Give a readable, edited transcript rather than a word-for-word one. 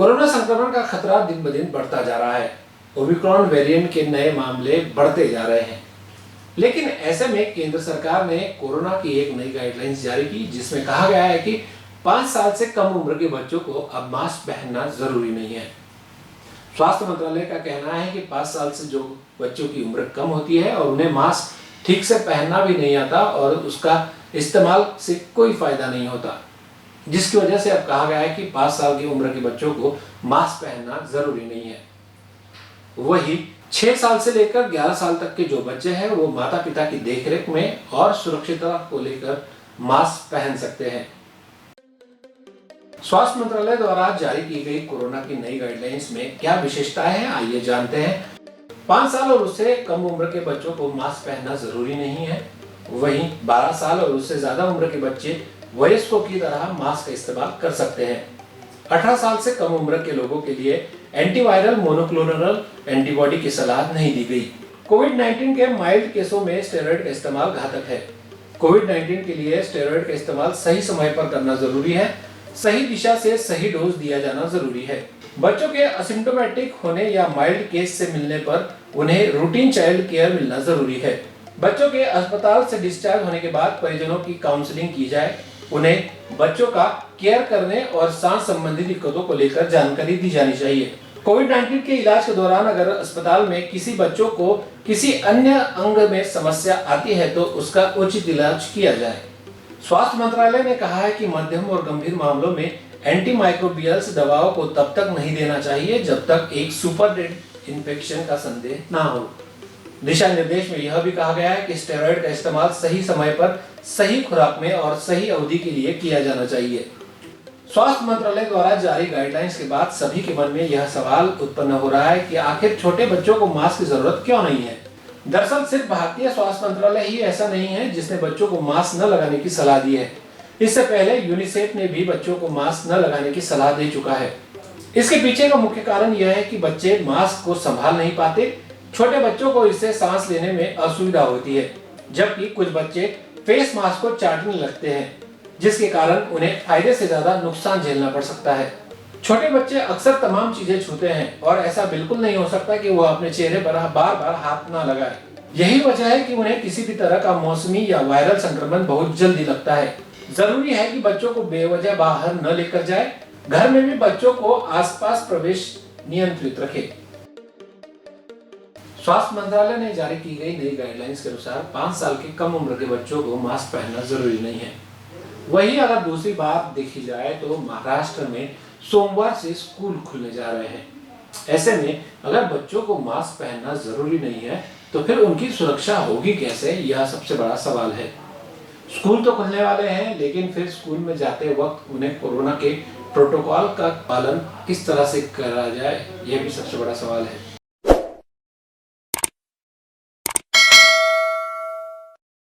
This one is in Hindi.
कोरोना संक्रमण का खतरा दिन ब दिन बढ़ता जा रहा है। ओमिक्रॉन वेरिएंट के नए मामले बढ़ते जा रहे हैं। लेकिन ऐसे में केंद्र सरकार ने कोरोना की एक नई गाइडलाइंस जारी की, जिसमें कहा गया है कि 5 साल से कम उम्र के बच्चों को अब मास्क पहनना जरूरी नहीं है। स्वास्थ्य मंत्रालय का कहना है कि 5 साल से जो बच्चों की उम्र कम होती है और उन्हें मास्क ठीक से पहनना भी नहीं आता और उसका इस्तेमाल से कोई फायदा नहीं होता, जिसकी वजह से अब कहा गया है कि 5 साल की उम्र के बच्चों को मास्क पहनना जरूरी नहीं है। वही 6 साल से लेकर 11 साल तक के जो बच्चे हैं वो माता पिता की देखरेख में और सुरक्षितता को लेकर मास्क पहन सकते हैं। स्वास्थ्य मंत्रालय द्वारा जारी की गई कोरोना की नई गाइडलाइंस में क्या विशेषताएं हैं, आइए जानते हैं। 5 साल और उससे कम उम्र के बच्चों को मास्क पहनना जरूरी नहीं है। वहीं 12 साल और उससे ज्यादा उम्र के बच्चे वयस्कों की तरह मास्क का इस्तेमाल कर सकते हैं। 18 साल से कम उम्र के लोगों के लिए एंटीवायरल मोनोक्लोनल एंटीबॉडी की सलाह नहीं दी गई। कोविड-19 के माइल्ड केसों में स्टेरॉइड का इस्तेमाल घातक है। कोविड-19 के लिए स्टेरॉइड का इस्तेमाल सही समय पर करना जरूरी है। सही दिशा से सही डोज दिया जाना जरूरी है। बच्चों के असिम्प्टोमेटिक होने या माइल्ड केस से मिलने पर उन्हें रूटीन चाइल्ड केयर मिलना जरूरी है। बच्चों के अस्पताल से डिस्चार्ज होने के बाद परिजनों की काउंसलिंग की जाए। उन्हें बच्चों का केयर करने और सांस संबंधी दिक्कतों को लेकर जानकारी दी जानी चाहिए। कोविड-19 के इलाज के दौरान अगर अस्पताल में किसी बच्चों को किसी अन्य अंग में समस्या आती है तो उसका उचित इलाज किया जाए। स्वास्थ्य मंत्रालय ने कहा है कि मध्यम और गंभीर मामलों में एंटीमाइक्रोबियल्स दवाओं को तब तक नहीं देना चाहिए जब तक एक सुपर इन्फेक्शन का संदेह ना हो। दिशा निर्देश में यह भी कहा गया है कि स्टेरॉइड का इस्तेमाल सही समय पर सही खुराक में और सही अवधि के लिए किया जाना चाहिए। स्वास्थ्य मंत्रालय द्वारा जारी गाइडलाइंस के बाद सभी के मन में यह सवाल उत्पन्न हो रहा है कि आखिर छोटे बच्चों को मास्क की जरूरत क्यों नहीं है। दरअसल सिर्फ भारतीय स्वास्थ्य मंत्रालय ही ऐसा नहीं है जिसने बच्चों को मास्क न लगाने की सलाह दी है। इससे पहले यूनिसेफ ने भी बच्चों को मास्क न लगाने की सलाह दे चुका है। इसके पीछे का मुख्य कारण यह है कि बच्चे मास्क को संभाल नहीं पाते। छोटे बच्चों को इससे सांस लेने में असुविधा होती है, जबकि कुछ बच्चे फेस मास्क को चाटने लगते हैं, जिसके कारण उन्हें फायदे से ज्यादा नुकसान झेलना पड़ सकता है। छोटे बच्चे अक्सर तमाम चीजें छूते हैं और ऐसा बिल्कुल नहीं हो सकता कि वह अपने चेहरे पर बार बार हाथ ना लगाए। यही वजह है कि उन्हें किसी भी तरह का मौसमी या वायरल संक्रमण बहुत जल्दी लगता है। जरूरी है कि बच्चों को बेवजह बाहर न लेकर जाए। घर में भी बच्चों को आसपास प्रवेश नियंत्रित रखें। स्वास्थ्य मंत्रालय ने जारी की गई नई गाइडलाइंस के अनुसार 5 साल के कम उम्र के बच्चों को मास्क पहनना जरूरी नहीं है। वहीं अगर दूसरी बात देखी जाए तो महाराष्ट्र में सोमवार से स्कूल खुलने जा रहे हैं। ऐसे में अगर बच्चों को मास्क पहनना जरूरी नहीं है तो फिर उनकी सुरक्षा होगी कैसे, यह सबसे बड़ा सवाल है। स्कूल तो खुलने वाले हैं, लेकिन फिर स्कूल में जाते वक्त उन्हें कोरोना के प्रोटोकॉल का पालन किस तरह से करा जाए, यह भी सबसे बड़ा सवाल है।